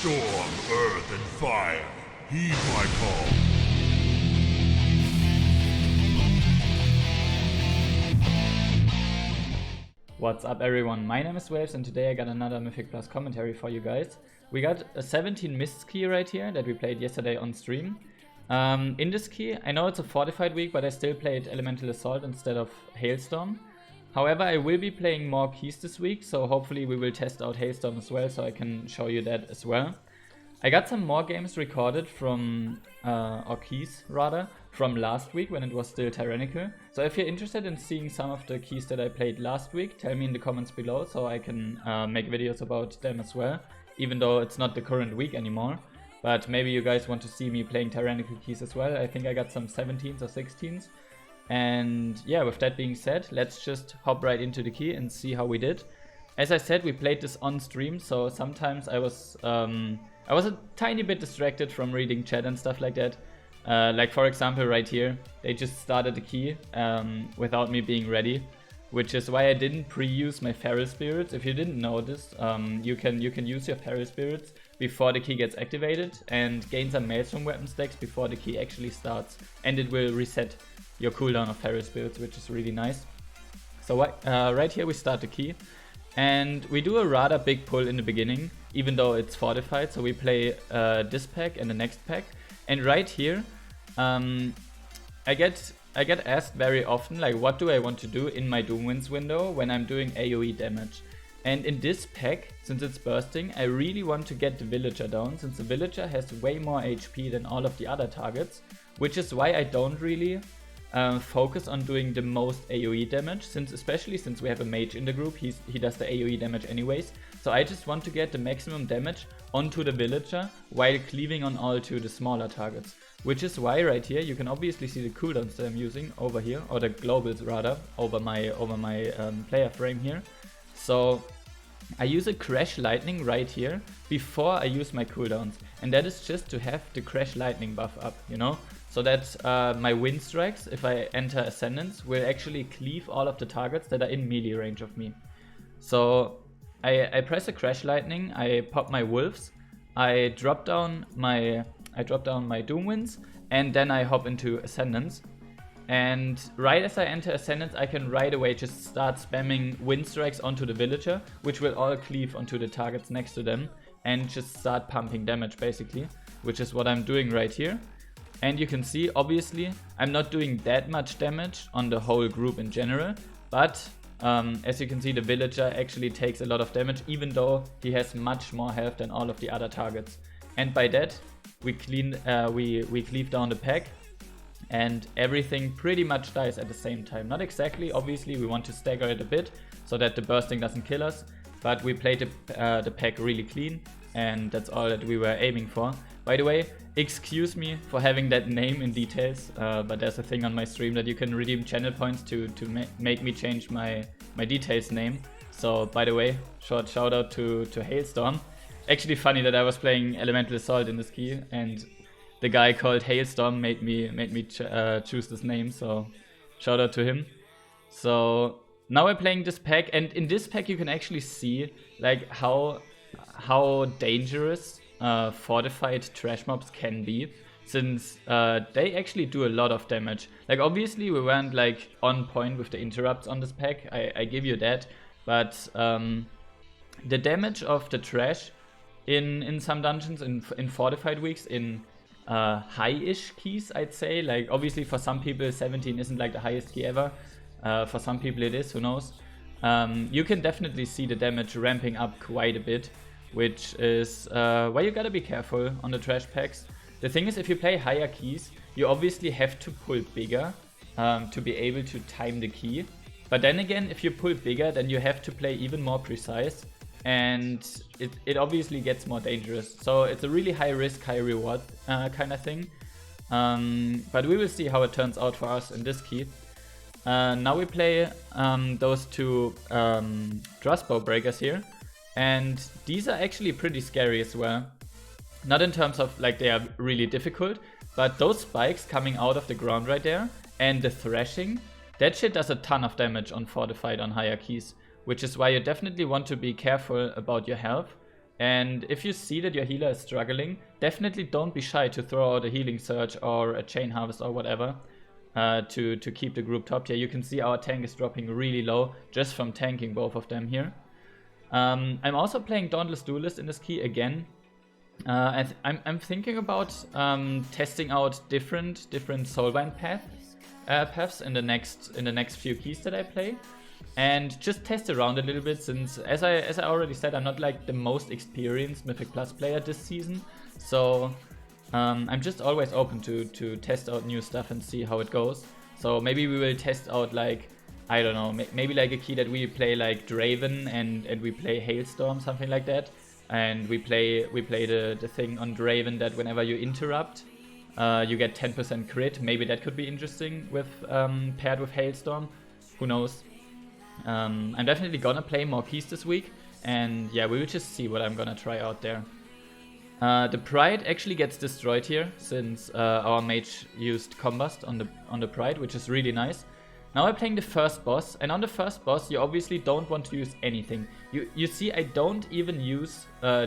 Storm, earth, and fire, heed my call. What's up everyone, my name is Waves and today I got another Mythic Plus commentary for you guys. We got a 17 Mists key right here that we played yesterday on stream. In this key, I know it's a fortified week, but I still played Elemental Assault instead of Hailstorm. However, I will be playing more keys this week, so hopefully we will test out Hailstorm as well, so I can show you that as well. I got some more games recorded from, or keys rather, from last week when it was still tyrannical. So if you're interested in seeing some of the keys that I played last week, tell me in the comments below so I can make videos about them as well, even though it's not the current week anymore. But maybe you guys want to see me playing tyrannical keys as well. I think I got some 17s or 16s. And yeah, with that being said, let's just hop right into the key and see how we did. As I said, we played this on stream, so sometimes I was a tiny bit distracted from reading chat and stuff like that. Like for example right here, they just started the key without me being ready, which is why I didn't pre-use my Feral Spirits. If you didn't know this, you can use your Feral Spirits before the key gets activated and gain some Maelstrom weapon stacks before the key actually starts, and it will reset your cooldown of Feral Spirits, which is really nice. So right here we start the key, and we do a rather big pull in the beginning, even though it's fortified. So we play this pack and the next pack, and right here I get asked very often, like, what do I want to do in my Doomwinds window when I'm doing AoE damage. And in this pack, since it's bursting, I really want to get the villager down, since the villager has way more HP than all of the other targets, which is why I don't really focus on doing the most AoE damage, especially since we have a mage in the group. He does the AoE damage anyways, so I just want to get the maximum damage onto the villager while cleaving on all to the smaller targets. Which is why right here you can obviously see the cooldowns that I'm using over here, or the globals rather, over my player frame here. So I use a Crash Lightning right here before I use my cooldowns, and that is just to have the Crash Lightning buff up, you know? So that my wind strikes, if I enter Ascendance, will actually cleave all of the targets that are in melee range of me. So I press a Crash Lightning, I pop my Wolves, I drop down my Doomwinds, and then I hop into Ascendance. And right as I enter Ascendance, I can right away just start spamming Wind Strikes onto the villager, which will all cleave onto the targets next to them, and just start pumping damage basically, which is what I'm doing right here. And you can see, obviously, I'm not doing that much damage on the whole group in general, but as you can see, the villager actually takes a lot of damage, even though he has much more health than all of the other targets. And by that, we cleave down the pack, and everything pretty much dies at the same time. Not exactly, obviously, we want to stagger it a bit so that the bursting doesn't kill us, but we played the pack really clean, and that's all that we were aiming for. By the way, excuse me for having that name in details, but there's a thing on my stream that you can redeem channel points to make me change my details name. So by the way, short shout out to Hailstorm. Actually funny that I was playing Elemental Assault in this key, and the guy called Hailstorm made me choose this name, so shout out to him. So now we're playing this pack, and in this pack you can actually see like how dangerous fortified trash mobs can be, since they actually do a lot of damage. Like obviously we weren't like on point with the interrupts on this pack, I give you that, but the damage of the trash in some dungeons, in fortified weeks, in high-ish keys, I'd say. Like obviously for some people 17 isn't like the highest key ever, for some people it is, who knows. You can definitely see the damage ramping up quite a bit, which is why you gotta be careful on the trash packs. The thing is, if you play higher keys, you obviously have to pull bigger to be able to time the key. But then again, if you pull bigger, then you have to play even more precise, and it obviously gets more dangerous. So it's a really high risk, high reward kind of thing. But we will see how it turns out for us in this key. Now we play those two Crossbow Breakers here, and these are actually pretty scary as well. Not in terms of like they are really difficult, but those spikes coming out of the ground right there and the thrashing, that shit does a ton of damage on fortified on higher keys, which is why you definitely want to be careful about your health. And if you see that your healer is struggling, definitely don't be shy to throw out a healing surge or a chain harvest or whatever to keep the group top tier. You can see our tank is dropping really low just from tanking both of them here. I'm also playing Dauntless Duelist in this key again. I'm thinking about testing out different Soulbind paths in the next few keys that I play, and just test around a little bit, since as I already said, I'm not like the most experienced Mythic Plus player this season, so I'm just always open to test out new stuff and see how it goes. So maybe we will test out, like, I don't know, maybe like a key that we play like Draven and we play Hailstorm, something like that. And we play the thing on Draven that whenever you interrupt, you get 10% crit. Maybe that could be interesting with paired with Hailstorm. Who knows? I'm definitely gonna play more keys this week, and yeah, we will just see what I'm gonna try out there. The Pride actually gets destroyed here, since our mage used Combust on the Pride, which is really nice. Now we're playing the first boss, and on the first boss you obviously don't want to use anything. You see, I don't even use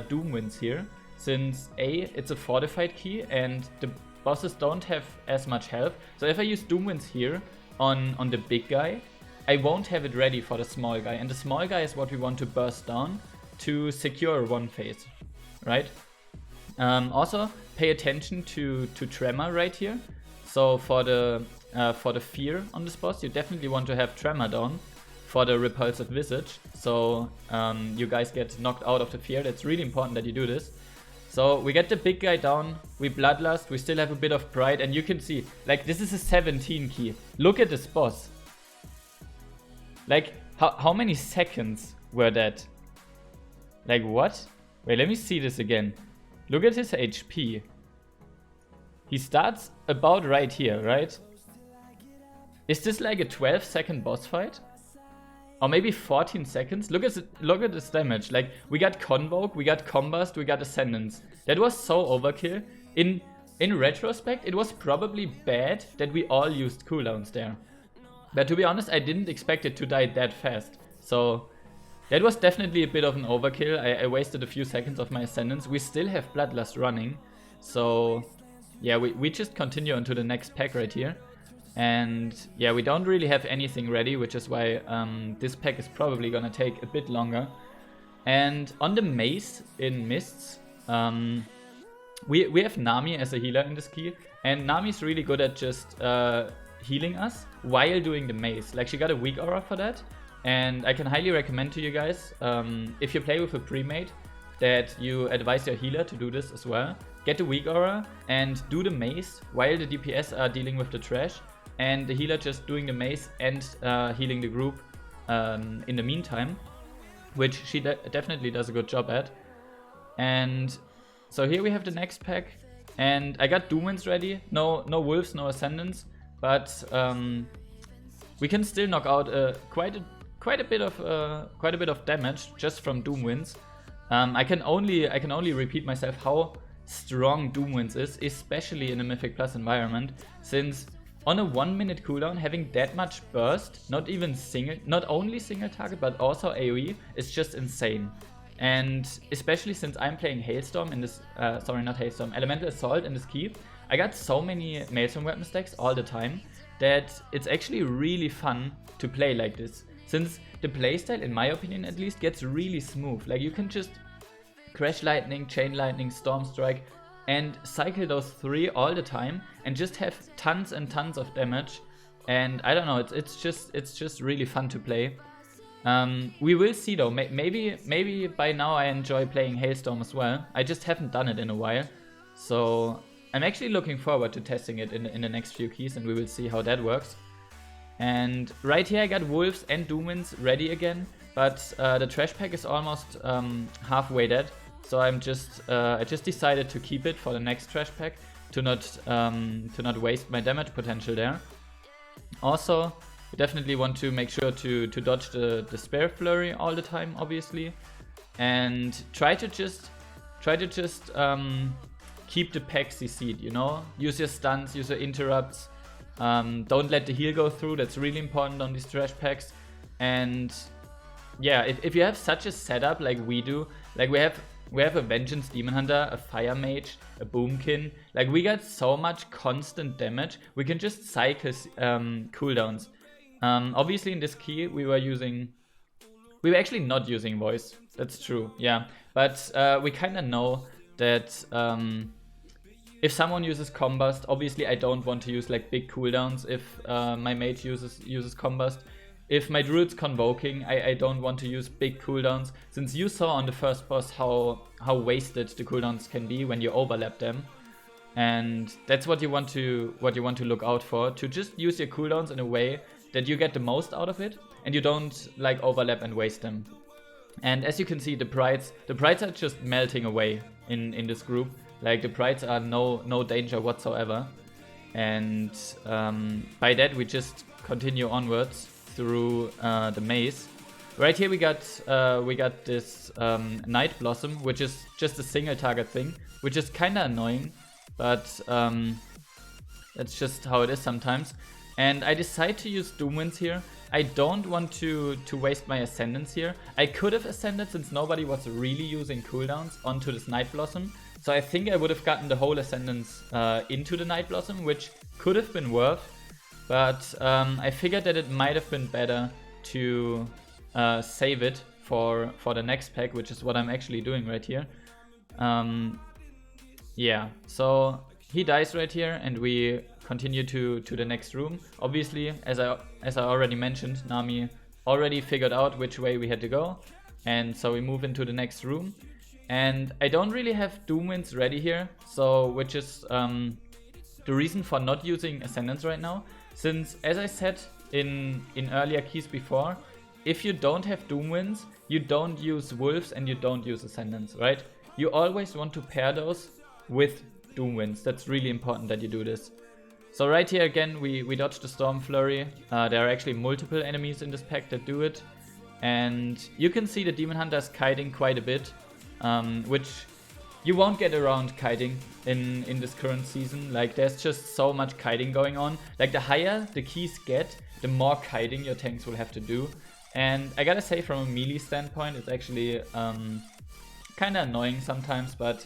Doom Winds here, since A, it's a fortified key and the bosses don't have as much health. So if I use Doom Winds here on the big guy, I won't have it ready for the small guy, and the small guy is what we want to burst down to secure one phase, right? Also, pay attention to Tremor right here. So for the fear on this boss, you definitely want to have Tremor down for the Repulsive Visage, so you guys get knocked out of the fear. That's really important that you do this. So we get the big guy down, we Bloodlust, we still have a bit of Pride, and you can see, like, this is a 17 key. Look at this boss. Like, how many seconds were that? Like, what? Wait, let me see this again. Look at his HP. He starts about right here, right? Is this like a 12-second boss fight? Or maybe 14 seconds? Look at this damage. Like, we got Convoke, we got Combust, we got Ascendance. That was so overkill. In retrospect, it was probably bad that we all used cooldowns there. But to be honest, I didn't expect it to die that fast. So that was definitely a bit of an overkill. I wasted a few seconds of my Ascendance. We still have Bloodlust running. So yeah, we just continue onto the next pack right here. And yeah, we don't really have anything ready, which is why this pack is probably gonna take a bit longer. And on the mace in Mists, we have Nami as a healer in this key. And Nami's really good at just healing us while doing the mace. Like, she got a weak aura for that. And I can highly recommend to you guys, if you play with a pre-made, that you advise your healer to do this as well. Get the weak aura and do the mace while the DPS are dealing with the trash, and the healer just doing the mace and healing the group in the meantime, which she definitely does a good job at. And so here we have the next pack, and I got Doom Winds ready. No Wolves, no Ascendance, but we can still knock out quite a bit of damage just from Doom Winds. I can only repeat myself how strong Doom Winds is, especially in a Mythic Plus environment, since on a 1 minute cooldown, having that much burst, not only single target but also AoE, is just insane. And especially since I'm playing Hailstorm in this, Elemental Assault in this key, I got so many Maelstrom weapon stacks all the time that it's actually really fun to play like this. Since the playstyle, in my opinion at least, gets really smooth. Like, you can just Crash Lightning, Chain Lightning, Storm Strike, and cycle those 3 all the time and just have tons and tons of damage. And I don't know, it's just really fun to play. We will see though, maybe by now I enjoy playing Hailstorm as well. I just haven't done it in a while. So I'm actually looking forward to testing it in the next few keys, and we will see how that works. And right here I got Wolves and Doom Winds ready again, but the trash pack is almost halfway dead. So I just decided to keep it for the next trash pack to not waste my damage potential there. Also, we definitely want to make sure to dodge the Stormflurry all the time, obviously, and try to just keep the pack CC'd, you know? Use your stuns, use your interrupts. Don't let the heal go through. That's really important on these trash packs. And yeah, if you have such a setup like we do, like we have We have a Vengeance Demon Hunter, a Fire Mage, a Boomkin. Like, we got so much constant damage. We can just cycle cooldowns. Obviously, in this key, we were actually not using voice. That's true, yeah. But we kind of know that if someone uses Combust, obviously I don't want to use like big cooldowns if my mage uses Combust. If my druid's Convoking, I don't want to use big cooldowns, since you saw on the first boss how wasted the cooldowns can be when you overlap them. And that's what you want to look out for, to just use your cooldowns in a way that you get the most out of it and you don't like overlap and waste them. And as you can see, the Prides are just melting away in this group. Like, the Prides are no danger whatsoever. And by that we just continue onwards through the maze. Right here we got this Night Blossom, which is just a single target thing, which is kinda annoying, but that's just how it is sometimes. And I decide to use Doomwinds here. I don't want to waste my Ascendance here. I could have Ascended, since nobody was really using cooldowns, onto this Night Blossom. So I think I would have gotten the whole Ascendance into the Night Blossom, which could have been worth. But I figured that it might have been better to save it for the next pack, which is what I'm actually doing right here. Yeah, so he dies right here, and we continue to the next room. Obviously, as I already mentioned, Nami already figured out which way we had to go, and so we move into the next room. And I don't really have Doomwinds ready here, so which is the reason for not using Ascendance right now. Since, as I said in earlier keys before, if you don't have Doomwinds, you don't use Wolves and you don't use Ascendance, right? You always want to pair those with Doomwinds. That's really important that you do this. So right here again, we dodge the Stormflurry. There are actually multiple enemies in this pack that do it. And you can see the Demon Hunter is kiting quite a bit, which you won't get around kiting in this current season. Like, there's just so much kiting going on. Like, the higher the keys get, the more kiting your tanks will have to do. And I gotta say, from a melee standpoint, it's actually kind of annoying sometimes, but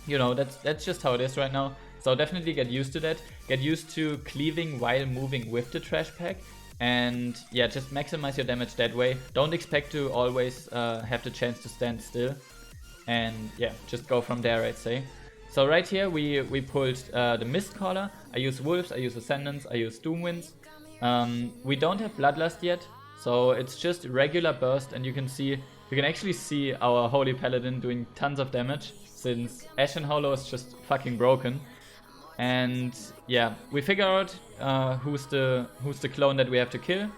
you know, that's just how it is right now. So definitely get used to that. Get used to cleaving while moving with the trash pack. And yeah, just maximize your damage that way. Don't expect to always have the chance to stand still. And yeah, just go from there, I'd say. So right here we pulled the Mistcaller. I use Wolves, I use Ascendance, I use Doomwinds. We don't have Bloodlust yet, so it's just regular burst, and you can actually see our Holy Paladin doing tons of damage, since Ashen Hollow is just fucking broken. And yeah, we figure out who's the clone that we have to kill.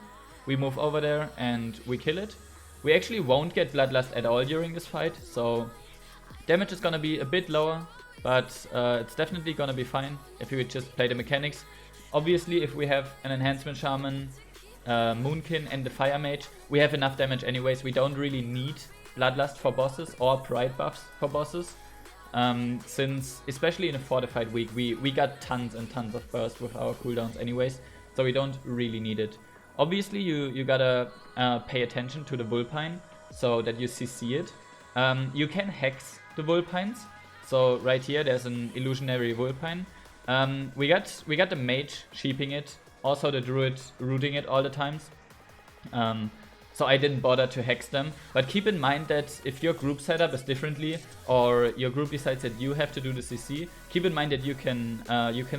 We move over there and we kill it. We actually won't get Bloodlust at all during this fight, so damage is gonna be a bit lower, but it's definitely gonna be fine if we just play the mechanics. Obviously, if we have an Enhancement Shaman, Moonkin and the Fire Mage, we have enough damage anyways. We don't really need Bloodlust for bosses or Pride buffs for bosses. Since, especially in a fortified week, we got tons and tons of burst with our cooldowns anyways, so we don't really need it. Obviously, you gotta pay attention to the Vulpine so that you CC it. You can hex the Vulpines. So right here, there's an illusionary Vulpine. We got the Mage sheeping it, also the Druid rooting it all the times. So I didn't bother to hex them. But keep in mind that if your group setup is differently, or your group decides that you have to do the CC, keep in mind that you can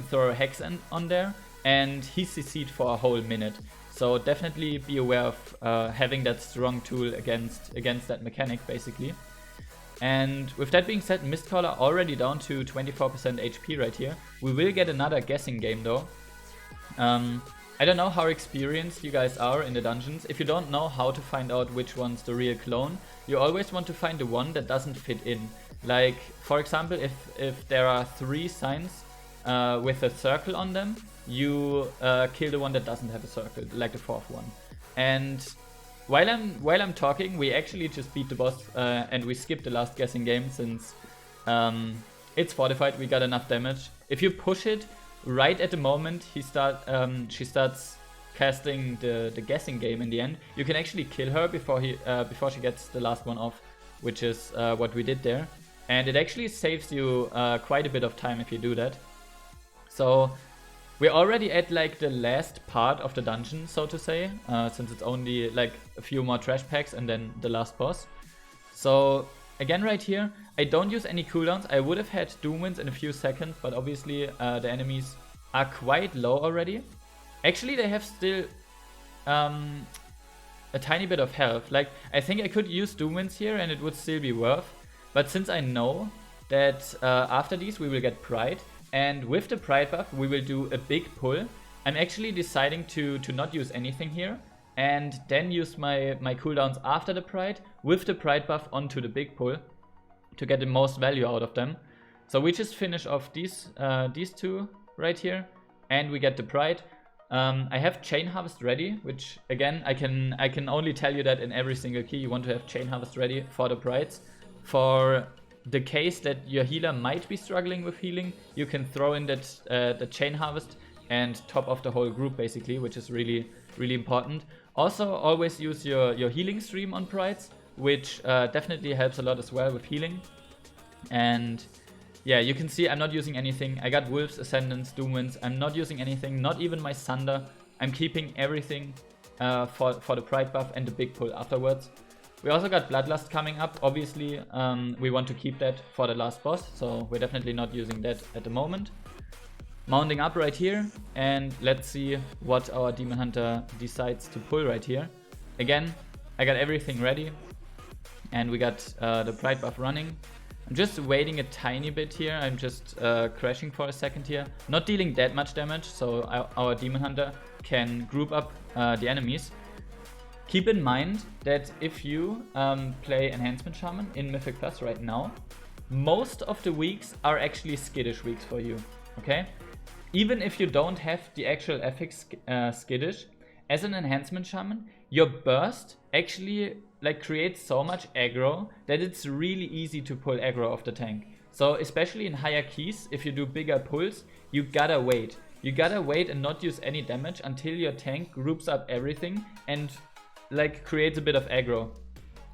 throw a hex on there, and he CC'd for a whole minute. So definitely be aware of having that strong tool against that mechanic, basically. And with that being said, Mistcaller already down to 24% HP right here. We will get another guessing game though. I don't know how experienced you guys are in the dungeons. If you don't know how to find out which one's the real clone, you always want to find the one that doesn't fit in. Like, for example, if there are 3 signs with a circle on them, you kill the one that doesn't have a circle, like the 4th one. And while I'm talking, we actually just beat the boss and we skipped the last guessing game, since it's fortified, we got enough damage. If you push it right at the moment she starts casting the guessing game in the end, you can actually kill her before she gets the last one off. which is what we did there. And it actually saves you quite a bit of time if you do that. So we're already at like the last part of the dungeon, so to say, since it's only like a few more trash packs and then the last boss. So again right here, I don't use any cooldowns. I would have had Doom Winds in a few seconds, but obviously the enemies are quite low already. Actually, they have still a tiny bit of health. Like, I think I could use Doom Winds here and it would still be worth. But since I know that after these we will get Pride, and with the Pride buff we will do a big pull, I'm actually deciding to not use anything here and then use my cooldowns after the Pride with the Pride buff onto the big pull to get the most value out of them. So we just finish off these two right here and we get the Pride. I have Chain Harvest ready, which again I can only tell you that in every single key you want to have Chain Harvest ready for the Prides. For the case that your healer might be struggling with healing, you can throw in that the Chain Harvest and top off the whole group basically, which is really important. Also always use your healing stream on Prides, which definitely helps a lot as well with healing. And yeah, you can see I'm not using anything. I got Wolves, Ascendance, Doom Winds. I'm not using anything, not even my Sunder. I'm keeping everything for the Pride buff and the big pull afterwards. We also got Bloodlust coming up. Obviously, we want to keep that for the last boss, so we're definitely not using that at the moment. Mounting up right here, and let's see what our Demon Hunter decides to pull right here. Again, I got everything ready, and we got the Pride buff running. I'm just waiting a tiny bit here. I'm just crashing for a second here. Not dealing that much damage, so our Demon Hunter can group up the enemies. Keep in mind that if you play Enhancement Shaman in Mythic Plus right now, most of the weeks are actually skittish weeks for you, okay? Even if you don't have the actual affix skittish, as an Enhancement Shaman, your burst actually like creates so much aggro that it's really easy to pull aggro off the tank. So especially in higher keys, if you do bigger pulls, you gotta wait. You gotta wait and not use any damage until your tank groups up everything and like creates a bit of aggro,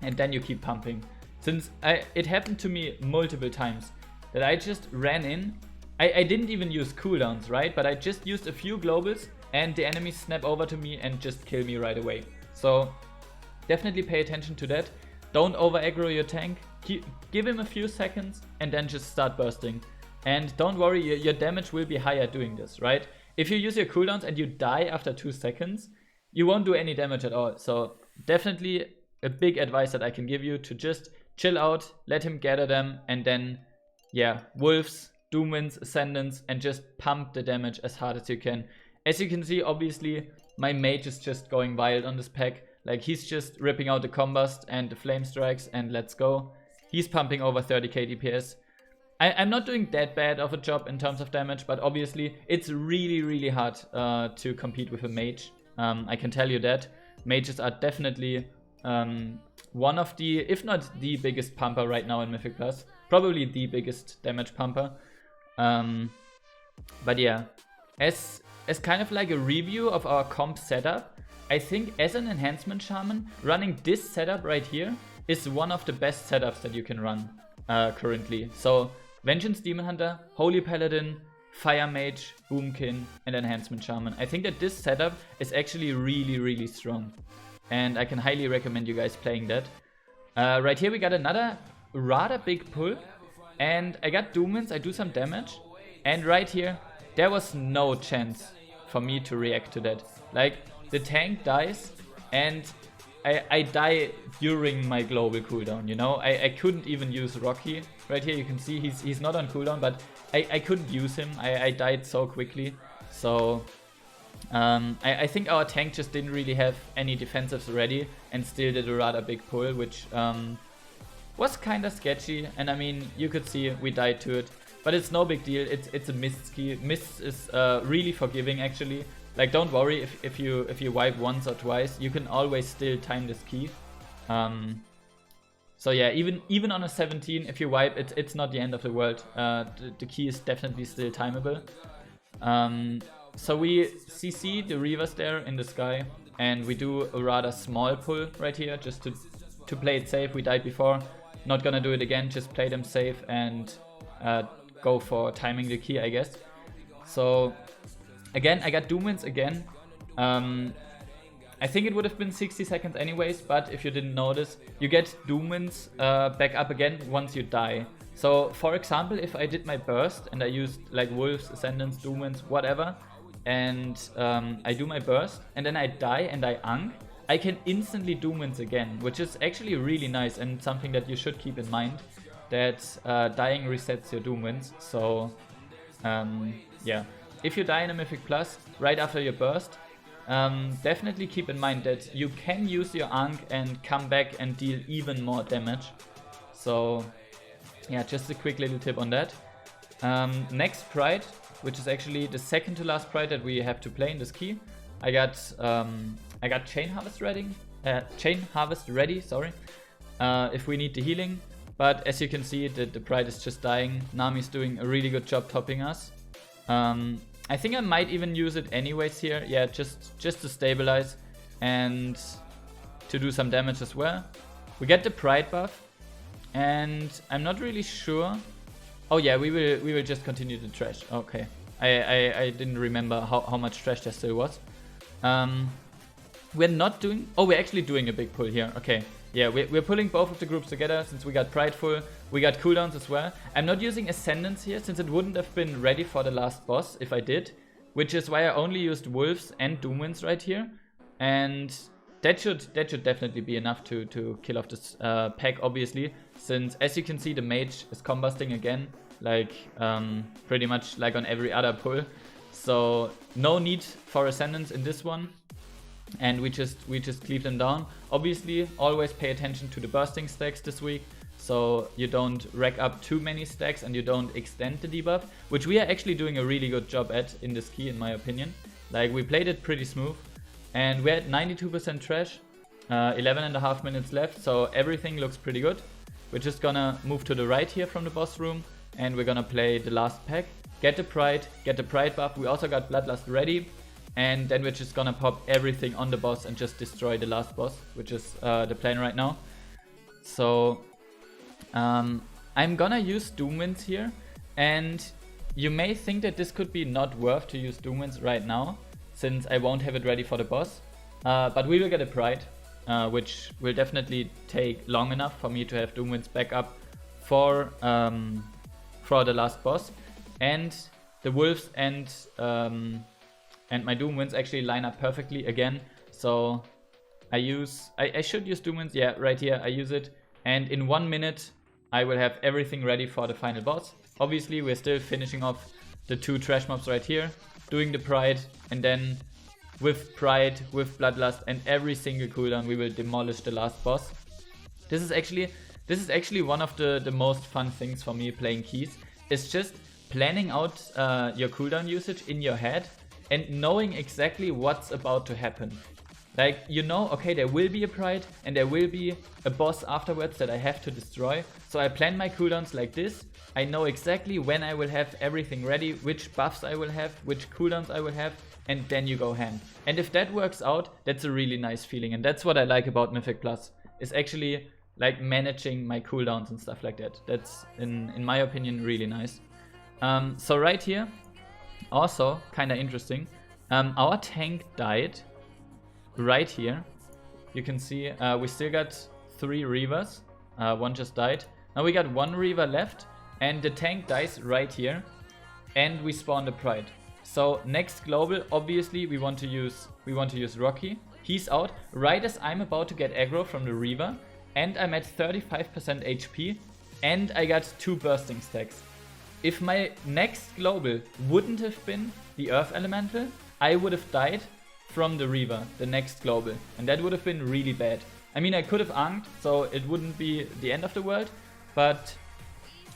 and then you keep pumping. Since it happened to me multiple times that I just ran in, I didn't even use cooldowns, right? But I just used a few globals and the enemies snap over to me and just kill me right away. So definitely pay attention to that. Don't over aggro your tank. Give him a few seconds and then just start bursting. And don't worry, your damage will be higher doing this, right? If you use your cooldowns and you die after 2 seconds, you won't do any damage at all. So definitely a big advice that I can give you, to just chill out, let him gather them, and then yeah, Wolves, Doom Winds, Ascendance, and just pump the damage as hard as you can. As you can see, obviously my mage is just going wild on this pack. Like, he's just ripping out the combust and the flame strikes, and let's go. He's pumping over 30k DPS. I'm not doing that bad of a job in terms of damage, but obviously it's really hard to compete with a mage. I can tell you that. Mages are definitely one of the, if not the biggest pumper right now in Mythic Plus. Probably the biggest damage pumper. But yeah, as kind of like a review of our comp setup, I think as an Enhancement Shaman, running this setup right here is one of the best setups that you can run currently. So Vengeance Demon Hunter, Holy Paladin, Fire Mage, Boomkin, and Enhancement Shaman. I think that this setup is actually really strong, and I can highly recommend you guys playing that. Right here we got another rather big pull, and I got Doom Winds, I do some damage, and right here there was no chance for me to react to that. Like, the tank dies and I die during my global cooldown, you know? I couldn't even use Rocky. Right here you can see he's not on cooldown, but I couldn't use him. I died so quickly. So I think our tank just didn't really have any defensives ready and still did a rather big pull, which was kind of sketchy. And I mean, you could see we died to it, but it's no big deal. It's a mist key. Mist is really forgiving actually. Like, don't worry if you wipe once or twice, you can always still time this key. So yeah, even on a 17, if you wipe, it's not the end of the world. The key is definitely still timeable. So we CC the Reavers there in the sky, and we do a rather small pull right here just to play it safe. We died before. not gonna do it again, just play them safe and go for timing the key, I guess. So again, I got Doom Winds again. I think it would have been 60 seconds anyways, but if you didn't notice, you get Doom Winds back up again once you die. So for example, if I did my burst and I used like Wolves, Ascendance, Doom Winds, whatever, and I do my burst and then I die and I Ankh, I can instantly Doom Winds again, which is actually really nice and something that you should keep in mind, that dying resets your Doom Winds. So yeah, if you die in a Mythic Plus right after your burst, definitely keep in mind that you can use your Ankh and come back and deal even more damage. So yeah, just a quick little tip on that. Next Pride, which is actually the second to last Pride that we have to play in this key. I got Chain Harvest ready, sorry, if we need the healing. But as you can see, the Pride is just dying. Nami's doing a really good job topping us. I think I might even use it anyways here. Yeah, just to stabilize and to do some damage as well. We get the Pride buff, and I'm not really sure. Oh yeah, we will just continue to trash. Okay, I didn't remember how much trash there still was. We're not doing. Oh, we're actually doing a big pull here. Okay. Yeah, we're pulling both of the groups together since we got Prideful, we got cooldowns as well. I'm not using Ascendance here since it wouldn't have been ready for the last boss if I did, which is why I only used Wolves and Doom Winds right here. And that should definitely be enough to kill off this pack, obviously, since as you can see the mage is combusting again, like pretty much like on every other pull. So no need for Ascendance in this one. And we just cleave them down. Obviously, always pay attention to the bursting stacks this week, so you don't rack up too many stacks and you don't extend the debuff, which we are actually doing a really good job at in this key, in my opinion. Like, we played it pretty smooth, and we're at 92% trash, 11.5 minutes left, so everything looks pretty good. We're just gonna move to the right here from the boss room, and we're gonna play the last pack, get the Pride buff. We also got Bloodlust ready. And then we're just gonna pop everything on the boss and just destroy the last boss, which is the plan right now. So I'm gonna use Doom Winds here, and you may think that this could be not worth to use Doom Winds right now, since I won't have it ready for the boss. But we will get a Pride, which will definitely take long enough for me to have Doom Winds back up for the last boss. And the Wolves and my Doom Winds actually line up perfectly again. So I should use Doom Winds, yeah, right here I use it. And in 1 minute I will have everything ready for the final boss. Obviously we're still finishing off the 2 trash mobs right here, doing the Pride, and then with Pride, with Bloodlust and every single cooldown we will demolish the last boss. This is actually one of the most fun things for me playing keys. It's just planning out your cooldown usage in your head and knowing exactly what's about to happen. Like, you know, okay, there will be a Pride and there will be a boss afterwards that I have to destroy. So I plan my cooldowns like this. I know exactly when I will have everything ready, which buffs I will have, which cooldowns I will have, and then you go ham. And if that works out, that's a really nice feeling. And that's what I like about Mythic Plus, is actually like managing my cooldowns and stuff like that. That's, in my opinion, really nice. So right here, also kind of interesting, our tank died right here. You can see we still got 3 Reavers, one just died. Now we got 1 Reaver left, and the tank dies right here, and we spawn the Pride. So next global, obviously we want to use Rocky. He's out right as I'm about to get aggro from the Reaver, and I'm at 35% HP, and I got 2 bursting stacks. If my next global wouldn't have been the Earth Elemental, I would have died from the Reaver, the next global. And that would have been really bad. I mean, I could have anked, so it wouldn't be the end of the world. But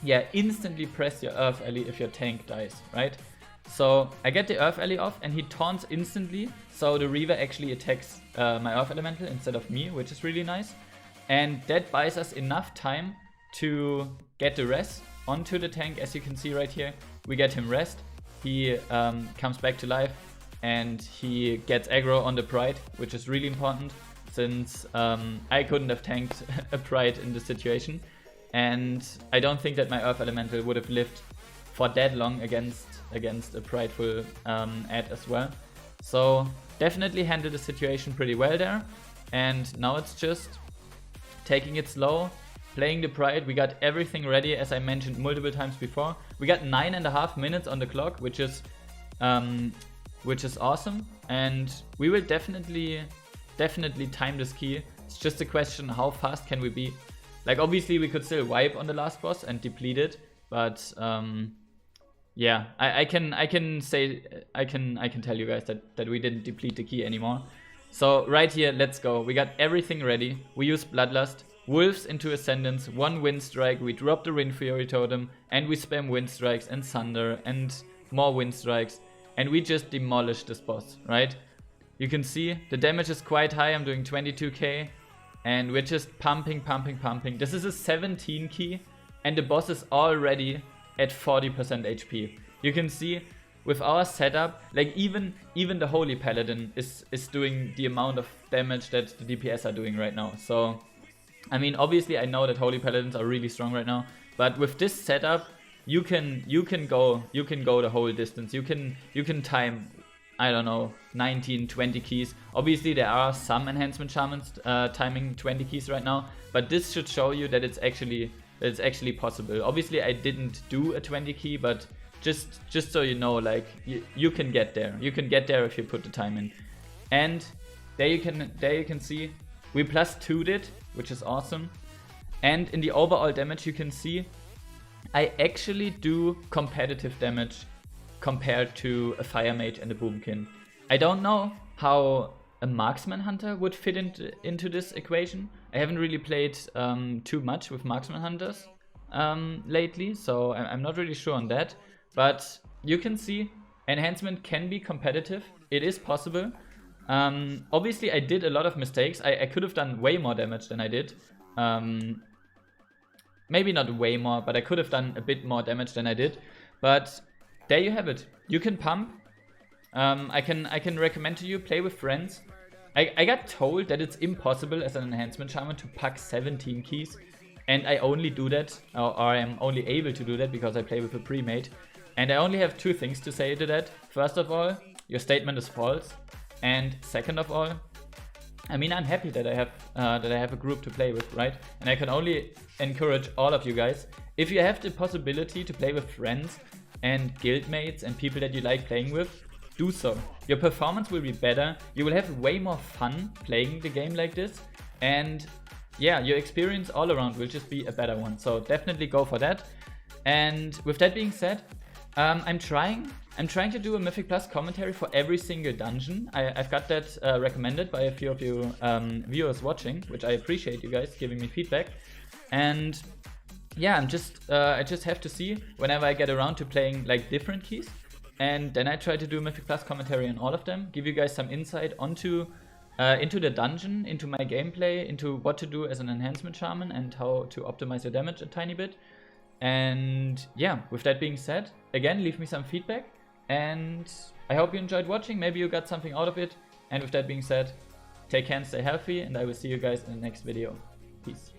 yeah, instantly press your Earth Ally if your tank dies, right? So I get the Earth Ally off and he taunts instantly. So the Reaver actually attacks my Earth Elemental instead of me, which is really nice. And that buys us enough time to get the res onto the tank. As you can see right here, we get him rest. He comes back to life and he gets aggro on the Pride, which is really important since I couldn't have tanked a Pride in this situation. and I don't think that my Earth Elemental would have lived for that long against a prideful ad as well. So definitely handled the situation pretty well there, and now it's just taking it slow, playing the pride. We got everything ready, as I mentioned multiple times before. We got 9.5 minutes on the clock, which is awesome, and we will definitely time this key. It's just a question, how fast can we be? Like, obviously we could still wipe on the last boss and deplete it, but yeah, I can tell you guys that we didn't deplete the key anymore. So right here, let's go. We got everything ready. We use Bloodlust, Wolves into Ascendance, 1 Wind Strike, we drop the Wind Fury Totem, and we spam Wind Strikes and Sunder and more Wind Strikes, and we just demolish this boss, right? You can see the damage is quite high. I'm doing 22k, and we're just pumping. This is a 17 key, and the boss is already at 40% HP. You can see with our setup, like even the Holy Paladin is doing the amount of damage that the DPS are doing right now. So I mean, obviously I know that Holy Paladins are really strong right now, but with this setup you can go the whole distance. You can time, I don't know, 19, 20 keys. Obviously there are some Enhancement Shamans timing 20 keys right now, but this should show you that it's actually possible. Obviously I didn't do a 20 key, but just so you know, like you can get there. You can get there if you put the time in. And there you can see we +2'd it, which is awesome. And in the overall damage you can see I actually do competitive damage compared to a Fire Mage and a Boomkin. I don't know how a Marksman Hunter would fit into this equation. I haven't really played too much with Marksman Hunters lately, so I'm not really sure on that. But you can see Enhancement can be competitive. It is possible. Obviously I did a lot of mistakes. I could have done way more damage than I did. Maybe not way more, but I could have done a bit more damage than I did. But there you have it. You can pump. I can recommend to you, play with friends. I got told that it's impossible as an Enhancement Shaman to pack 17 keys, and I only do that, or I am only able to do that because I play with a pre-made. And I only have 2 things to say to that. First of all, your statement is false, and second of all, I mean, I'm happy that I have a group to play with, right? And I can only encourage all of you guys, if you have the possibility to play with friends and guildmates and people that you like playing with, do so. Your performance will be better, you will have way more fun playing the game like this, and yeah, your experience all around will just be a better one. So definitely go for that. And with that being said, I'm trying to do a Mythic Plus commentary for every single dungeon. I've got that recommended by a few of you viewers watching, which I appreciate you guys giving me feedback. And yeah, I just have to see whenever I get around to playing like different keys, and then I try to do a Mythic Plus commentary on all of them, give you guys some insight onto into the dungeon, into my gameplay, into what to do as an Enhancement Shaman and how to optimize your damage a tiny bit. And yeah, with that being said, again, leave me some feedback, and I hope you enjoyed watching. Maybe you got something out of it. And with that being said, take care and stay healthy, and I will see you guys in the next video. Peace.